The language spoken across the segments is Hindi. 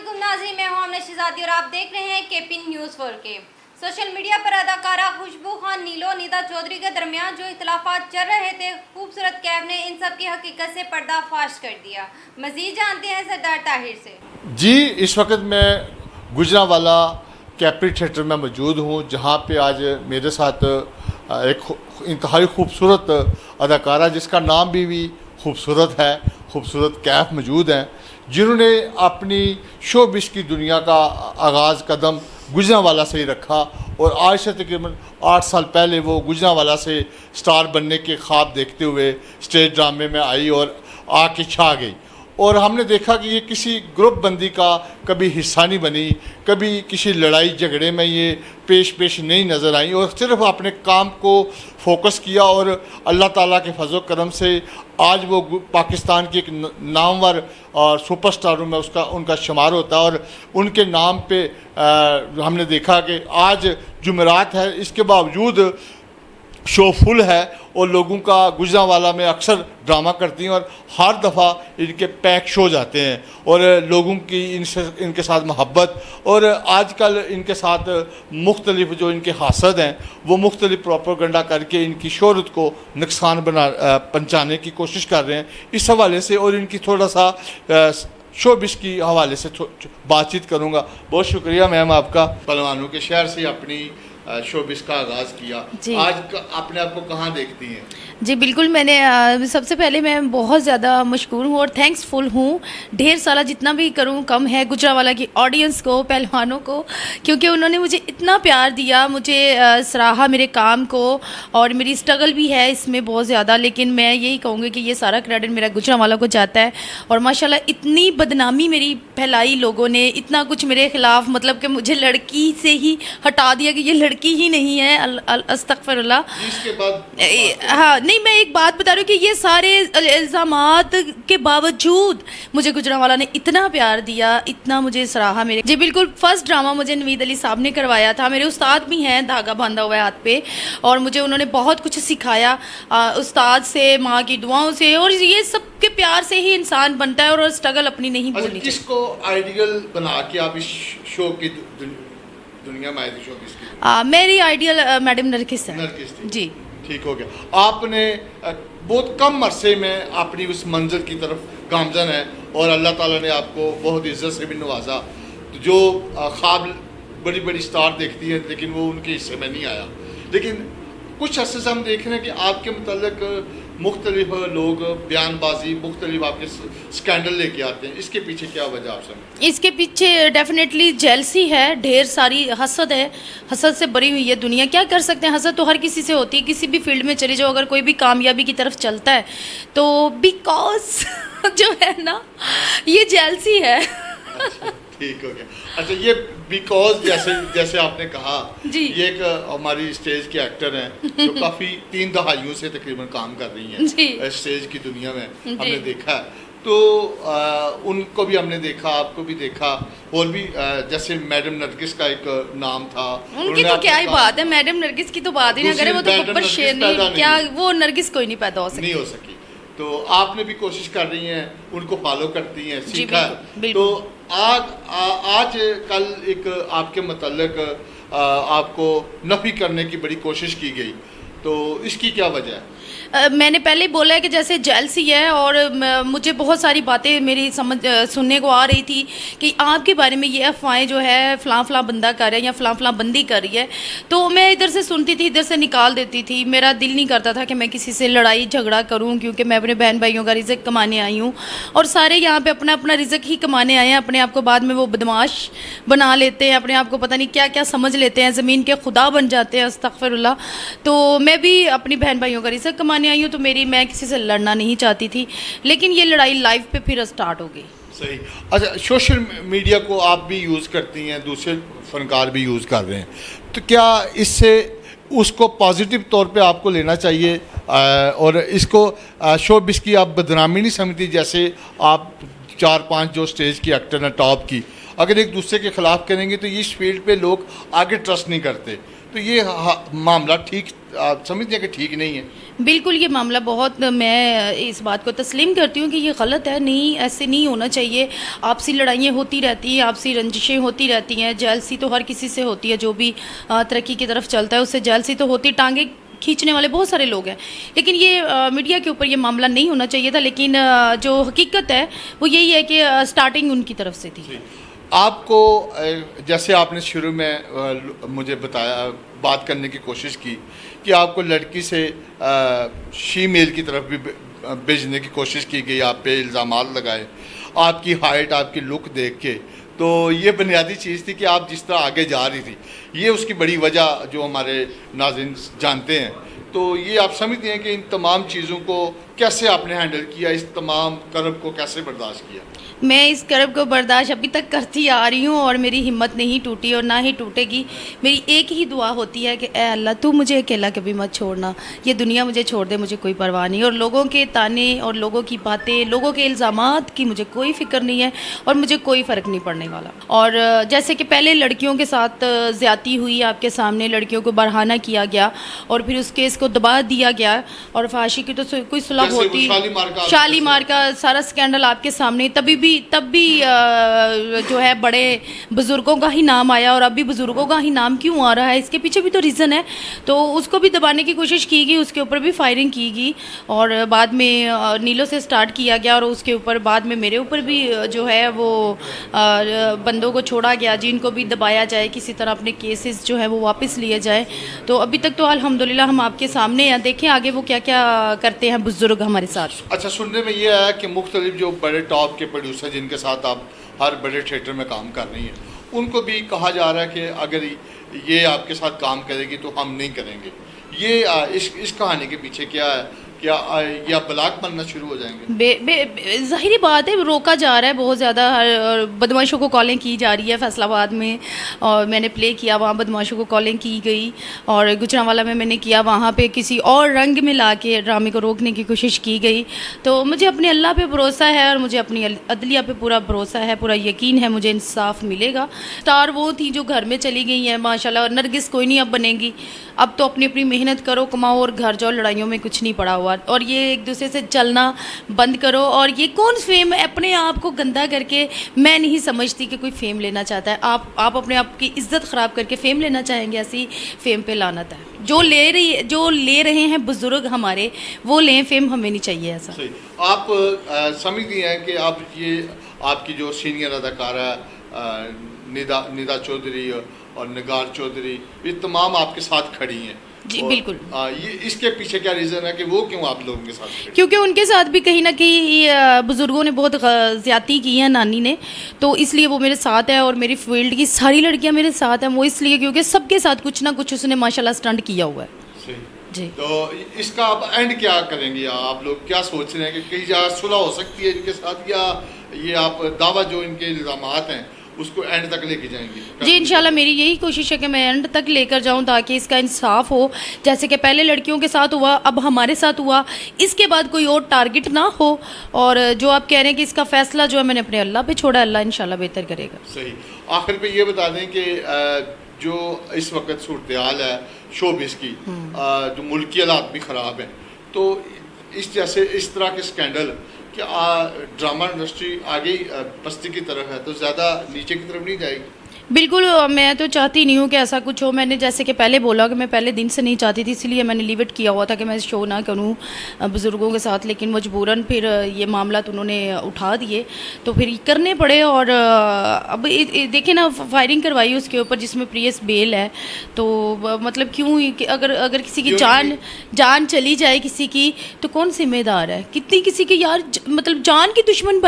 अस्सलामुअलैकुम नाज़रीन, मैं हूं आमना शहजादी और आप देख रहे हैं KP news 4K। Social media पर अदाकारा खुशबू खान नीलो निदा चौधरी के दरमियान जो इख्तिलाफात चल रहे थे, खूबसूरत कैफ ने इन सब की हकीकत से पर्दाफाश कर दिया। मजीद जानते हैं सरदार ताहिर से। जी, इस वक्त मैं गुजरांवाला कैप्री थिएटर में मौजूद हूँ, जहाँ पे आज मेरे साथ एक इंतहाई खूबसूरत अदाकारा जिसका नाम भी खूबसूरत है, खूबसूरत कैफ मौजूद हैं, जिन्होंने अपनी शोबिश की दुनिया का आगाज़ कदम गुजरांवाला से ही रखा और आज से तकरीबन 8 साल पहले वो गुजरांवाला से स्टार बनने के ख्वाब देखते हुए स्टेज ड्रामे में आई और आके छा गई। और हमने देखा कि ये किसी ग्रुप बंदी का कभी हिस्सा नहीं बनी, कभी किसी लड़ाई झगड़े में ये पेश नहीं नज़र आई और सिर्फ अपने काम को फोकस किया और अल्लाह ताला के फजल करम से आज वो पाकिस्तान की एक नामवर और सुपरस्टारों में उनका शुमार होता है। और उनके नाम पे हमने देखा कि आज जुमेरात है, इसके बावजूद शो फुल है और लोगों का गुजरांवाला में अक्सर ड्रामा करती हैं और हर दफ़ा इनके पैक शो जाते हैं और लोगों की इनके साथ मोहब्बत और आजकल इनके साथ मुख्तलिफ जो इनके हासद हैं वो मुख्तलिफ प्रोपेगेंडा करके इनकी शोहरत को नुकसान पहुँचाने की कोशिश कर रहे हैं। इस हवाले से और इनकी थोड़ा सा शोबिश की हवाले से बातचीत करूँगा। बहुत शुक्रिया मैम आपका। पहलवानों के शहर से अपनी शोबिश का आगाज़ किया, आज अपने आप को कहाँ देखती हैं? जी बिल्कुल, मैंने सबसे पहले मैं बहुत ज़्यादा मशकूर हूँ और थैंक्सफुल हूँ। ढेर सारा जितना भी करूँ कम है गुजरांवाला की ऑडियंस को, पहलवानों को, क्योंकि उन्होंने मुझे इतना प्यार दिया, मुझे सराहा मेरे काम को और मेरी स्ट्रगल भी है इसमें बहुत ज़्यादा। लेकिन मैं यही कहूँगी कि ये सारा क्रेडिट मेरा गुजरांवाला को जाता है और माशाल्लाह इतनी बदनामी मेरी फैलाई लोगों ने, इतना कुछ मेरे ख़िलाफ़, मतलब कि मुझे लड़की से ही हटा दिया कि ये लड़की ही नहीं है। अस्तगफिरुल्लाह। इसके बाद हाँ नहीं, मैं एक बात बता रही हूँ कि ये सारे इल्ज़ामात के बावजूद मुझे गुजरांवाला ने इतना प्यार दिया, इतना मुझे सराहा मेरे। जी बिल्कुल, फर्स्ट ड्रामा मुझे नवीद अली साहब ने करवाया था। मेरे उस्ताद भी हैं, धागा बांधा हुआ है हाथ पे, और मुझे उन्होंने बहुत कुछ सिखाया उस्ताद से, माँ की दुआओं से, और ये सब के प्यार से ही इंसान बनता है और स्ट्रगल अपनी नहीं भूलनी चाहिए। किसको आइडियल बना के आप इस शो की दुनिया में आए थे? शो किसकी? मेरी आइडियल मैडम नरगिस है। नरगिस थी। जी ठीक हो गया। आपने बहुत कम अरसे में अपनी उस मंजिल की तरफ गामजन है और अल्लाह ताला ने आपको बहुत इज्जत से भी नवाजा। तो जो ख्वाब बड़ी बड़ी स्टार देखती हैं लेकिन वो उनके हिस्से में नहीं आया, लेकिन कुछ अरसे से हम देख रहे हैं कि आपके मतलब मुख्तलिफ लोग बयानबाजी, मुख्तलिफ आपके स्कैंडल लेके आते हैं। इसके पीछे क्या वजह आप समझते? इसके पीछे डेफिनेटली जेलसी है, ढेर सारी हसद है, हसद से भरी हुई है दुनिया। क्या कर सकते हैं, हसद तो हर किसी से होती है, किसी भी फील्ड में चले जाओ, अगर कोई भी कामयाबी की तरफ चलता है तो बिकॉज जो है ना, ये जेलसी है। ठीक हो गया। अच्छा, ये बिकॉज जैसे आपने कहा जी, ये एक हमारी स्टेज के एक्टर हैं जो काफ़ी 3 दहाइयों से तकरीबन काम कर रही हैं स्टेज की दुनिया में, हमने देखा है। तो उनको भी हमने देखा, आपको भी देखा, और भी जैसे मैडम नरगिस का एक नाम था, उनकी तो क्या ही बात है, मैडम नरगिस की तो बात ही ना करें, वो तो ऊपर शेर नहीं, क्या वो नरगिस कोई नहीं पैदा हो सकी। तो आपने भी कोशिश कर रही हैं, उनको फॉलो करती हैं, सीखा। तो आज कल एक आपके मतलब आपको नफी करने की बड़ी कोशिश की गई, तो इसकी क्या वजह है? मैंने पहले बोला है कि जैसे जेलसी है और मुझे बहुत सारी बातें मेरी सुनने को आ रही थी कि आपके बारे में ये अफवाहें जो है फ़लाँ बंदा कर रहा है या फ़लाँ बंदी कर रही है, तो मैं इधर से सुनती थी, इधर से निकाल देती थी। मेरा दिल नहीं करता था कि मैं किसी से लड़ाई झगड़ा करूं, क्योंकि मैं अपने बहन भाइयों का रिज़्क कमाने आई हूँ और सारे यहाँ पे अपना अपना रिज़्क ही कमाने आए हैं। अपने आप को बाद में वो बदमाश बना लेते हैं, अपने आप को पता नहीं क्या क्या समझ लेते हैं, ज़मीन के खुदा बन जाते हैं, अस्तगफिरुल्लाह। तो मैं भी अपनी बहन भाइयों का रिज़्क कमाने आई हूँ, तो मैं किसी से लड़ना नहीं चाहती थी, लेकिन ये लड़ाई लाइव पे फिर स्टार्ट हो गई। सही। अच्छा, सोशल मीडिया को आप भी यूज़ करती हैं, दूसरे फनकार भी यूज़ कर रहे हैं, तो क्या इससे उसको पॉजिटिव तौर पे आपको लेना चाहिए और इसको शोबिश की आप बदनामी नहीं समझती? जैसे आप 4-5 जो स्टेज की एक्टर हैं टॉप की, अगर एक दूसरे के ख़िलाफ़ करेंगे तो इस फील्ड पे लोग आगे ट्रस्ट नहीं करते, तो ये मामला ठीक आप समझते हैं कि ठीक नहीं है? बिल्कुल, ये मामला बहुत, मैं इस बात को तस्लीम करती हूँ कि ये गलत है, नहीं ऐसे नहीं होना चाहिए। आपसी लड़ाइयाँ होती रहती हैं, आपसी रंजिशें होती रहती हैं, जेलसी तो हर किसी से होती है, जो भी तरक्की की तरफ चलता है उससे जेलसी तो होती, टांगे खींचने वाले बहुत सारे लोग हैं। लेकिन ये मीडिया के ऊपर ये मामला नहीं होना चाहिए था, लेकिन जो हकीकत है वो यही है कि स्टार्टिंग उनकी तरफ से थी। आपको जैसे आपने शुरू में मुझे बताया, बात करने की कोशिश की कि आपको लड़की से शीमेल की तरफ भी भेजने की कोशिश की गई, आप पे इल्ज़ामात लगाए, आपकी हाइट, आपकी लुक देख के। तो ये बुनियादी चीज़ थी कि आप जिस तरह आगे जा रही थी, ये उसकी बड़ी वजह जो हमारे नाज़रीन जानते हैं। तो ये आप समझते हैं कि इन तमाम चीज़ों को कैसे आपने हैंडल किया, इस तमाम करब को कैसे बर्दाश्त किया? मैं इस करब को बर्दाश्त अभी तक करती आ रही हूँ और मेरी हिम्मत नहीं टूटी और ना ही टूटेगी। मेरी एक ही दुआ होती है कि ए अल्लाह, तू मुझे अकेला कभी मत छोड़ना, ये दुनिया मुझे छोड़ दे, मुझे कोई परवाह नहीं। और लोगों के ताने और लोगों की बातें, लोगों के इल्ज़ामात की मुझे कोई फ़िक्र नहीं है और मुझे कोई फ़र्क नहीं पड़ने वाला। और जैसे कि पहले लड़कियों के साथ ज़्यादती हुई, आपके सामने लड़कियों को बरहाना किया गया और फिर उस केस को दबा दिया गया और फांसी की तो कोई सुलह होती, शालीमार का सारा स्कैंडल आपके सामने, तब भी जो है बड़े बुज़ुर्गों का ही नाम आया। और अभी बुज़ुर्गों का ही नाम क्यों आ रहा है, इसके पीछे भी तो रीज़न है। तो उसको भी दबाने की कोशिश की गई, उसके ऊपर भी फायरिंग की गई और बाद में नीलो से स्टार्ट किया गया और उसके ऊपर बाद में मेरे ऊपर भी जो है वो बंदों को छोड़ा गया, जिनको भी दबाया जाए, किसी तरह अपने केसेस जो है वो वापस लिए जाए। तो अभी तक तो अल्हम्दुलिल्लाह हम आपके सामने हैं, देखें आगे वो क्या क्या करते हैं बुज़ुर्ग हमारे साथ। अच्छा, सुनने में ये आया कि मुख्तलिफ जो बड़े टॉप के प्रोड्यूसर जिनके साथ आप हर बड़े थिएटर में काम कर रही हैं, उनको भी कहा जा रहा है कि अगर ये आपके साथ काम करेगी तो हम नहीं करेंगे। ये इस कहानी के पीछे क्या है? क्या या ब्लॉक बनना शुरू हो जाएंगे? ज़ाहिरी बात है, रोका जा रहा है बहुत ज़्यादा। बदमाशों को कॉलिंग की जा रही है फैसलाबाद में, और मैंने प्ले किया, वहाँ बदमाशों को कॉलिंग की गई। और गुजरांवाला में मैंने किया, वहाँ पे किसी और रंग में ला के ड्रामे को रोकने की कोशिश की गई। तो मुझे अपने अल्लाह पे भरोसा है और मुझे अपनी अदलिया पे पूरा भरोसा है, पूरा यकीन है मुझे इंसाफ मिलेगा। स्टार वो थी जो घर में चली गई हैं माशाल्लाह, और नरगिस कोई नहीं अब बनेगी। अब तो अपनी अपनी मेहनत करो, कमाओ और घर जाओ, लड़ाइयों में कुछ नहीं पड़ा हुआ। और ये एक दूसरे से चलना बंद करो। और ये कौन फेम अपने आप को गंदा करके, मैं नहीं समझती कि कोई फेम लेना चाहता है। आप अपने आप की इज्जत ख़राब करके फेम लेना चाहेंगे, ऐसी फेम पे लानत है। जो ले रहे हैं बुजुर्ग हमारे, वो लें, फेम हमें नहीं चाहिए ऐसा। आप समझती हैं कि आप ये आपकी जो सीनियर अदाकारा निदा चौधरी और निगार चौधरी, ये तमाम आपके साथ खड़ी हैं जी? बिल्कुल। ये इसके पीछे क्या रीज़न है कि वो क्यों आप लोगों के साथ? क्योंकि उनके साथ भी कहीं ना कहीं बुज़ुर्गों ने बहुत ज़्यादती की है, नानी ने, तो इसलिए वो मेरे साथ है। और मेरी फील्ड की सारी लड़कियां मेरे साथ हैं, वो इसलिए क्योंकि सबके साथ कुछ ना कुछ उसने माशाल्लाह स्टंट किया हुआ है। सही जी। तो इसका आप एंड क्या करेंगे? आप लोग क्या सोच रहे हैं कि कहीं जगह सुलह हो सकती है इनके साथ, या ये आप दावा जो इनके इल्ज़ामात हैं उसको एंड तक लेके जाएंगे? जी इंशाल्लाह मेरी यही कोशिश है कि मैं एंड तक लेकर जाऊं, ताकि इसका इंसाफ हो। जैसे कि पहले लड़कियों के साथ हुआ, अब हमारे साथ हुआ, इसके बाद कोई और टारगेट ना हो। और जो आप कह रहे हैं कि इसका फैसला जो है मैंने अपने अल्लाह पे छोड़ा, अल्लाह इंशाल्लाह बेहतर करेगा। सही। आखिर पे ये बता दें कि जो इस वक्त सूरत हाल है शोबिस की, जो मुल्की हालात भी ख़राब हैं, तो इस तरह के स्कैंडल कि ड्रामा इंडस्ट्री आगे पस्ती की तरफ है, तो ज़्यादा नीचे की तरफ नहीं जाएगी? बिल्कुल, मैं तो चाहती नहीं हूँ कि ऐसा कुछ हो। मैंने जैसे कि पहले बोला कि मैं पहले दिन से नहीं चाहती थी, इसलिए मैंने लीव इट किया हुआ था कि मैं शो ना करूँ बुज़ुर्गों के साथ। लेकिन मजबूरन फिर ये मामला तो उन्होंने उठा दिए, तो फिर करने पड़े। और अब देखें ना, फायरिंग करवाई उसके ऊपर जिसमें प्रियस बेल है, तो मतलब क्यों? अगर किसी की जान चली जाए किसी की, तो कौन जिम्मेदार है? कितनी किसी की यार मतलब जान की दुश्मन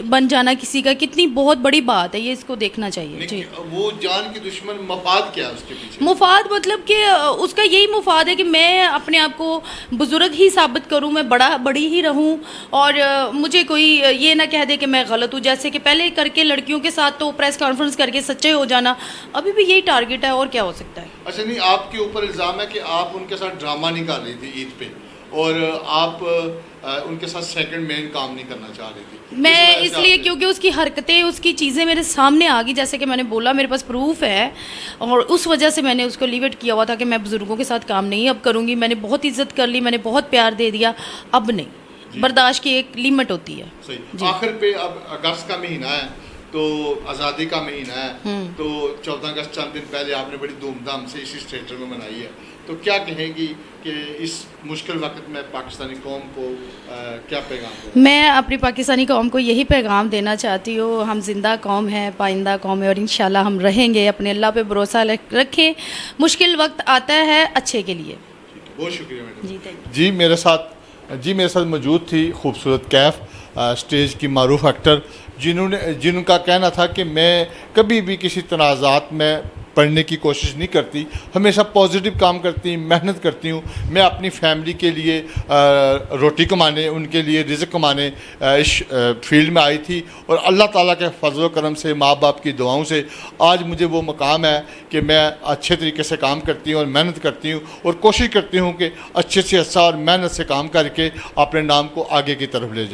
बन जाना किसी का, कितनी बहुत बड़ी बात है, ये इसको देखना चाहिए। जी, वो जान की दुश्मन मफाद क्या है उसके पीछे? मुफाद मतलब कि उसका यही मुफाद है कि मैं अपने आप को बुजुर्ग ही साबित करूं, मैं बड़ी ही रहूं, और मुझे कोई ये ना कह दे कि मैं गलत हूं। जैसे कि पहले करके लड़कियों के साथ तो प्रेस कॉन्फ्रेंस करके सच्चे हो जाना, अभी भी यही टारगेट है, और क्या हो सकता है? अच्छा, नहीं, आपके ऊपर इल्ज़ाम है कि आप उनके साथ ड्रामा नहीं कर रही थी ईद पे, और आप उनके साथ सेकंड मेन काम नहीं करना चाह रही थी। मैं इस वजह से इसलिए आपने- क्योंकि उसकी हरकतें, उसकी चीज़ें मेरे सामने आ गई, जैसे कि मैंने बोला मेरे पास प्रूफ है, और उस वजह से मैंने उसको लीव इट किया हुआ था कि मैं बुज़ुर्गों के साथ काम नहीं अब करूँगी। मैंने बहुत इज्जत कर ली, मैंने बहुत प्यार दे दिया, अब नहीं। बर्दाश्त की एक लिमिट होती है। सही। आखिर पे अब अगस्त का महीना है, तो आज़ादी का महीना है, तो 14 अगस्त चंद दिन पहले आपने बड़ी धूमधाम से इसी थिएटर में मनाई है, तो क्या कहेंगी कि इस मुश्किल वक्त में पाकिस्तानी कौम को क्या पैगाम दें? मैं अपनी पाकिस्तानी कौम को यही पैगाम देना चाहती हूँ, हम जिंदा कौम है, पाइंदा कौम है, और इंशाल्लाह हम रहेंगे। अपने अल्लाह पे भरोसा रखें, मुश्किल वक्त आता है अच्छे के लिए। बहुत शुक्रिया मैडम जी, थैंक यू। जी मेरे साथ मौजूद थी खूबसूरत कैफ, स्टेज की मारूफ एक्टर, जिनका कहना था कि मैं कभी भी किसी तनाज़ात में पढ़ने की कोशिश नहीं करती, हमेशा पॉजिटिव काम करती, मेहनत करती हूँ। मैं अपनी फैमिली के लिए रोटी कमाने, उनके लिए रिज़्क़ कमाने इस फील्ड में आई थी, और अल्लाह ताला के फजल करम से, माँ बाप की दुआओं से आज मुझे वो मकाम है कि मैं अच्छे तरीके से काम करती हूँ और मेहनत करती हूँ, और कोशिश करती हूँ कि अच्छे से अच्छा और मेहनत से काम करके अपने नाम को आगे की तरफ ले जाऊँ।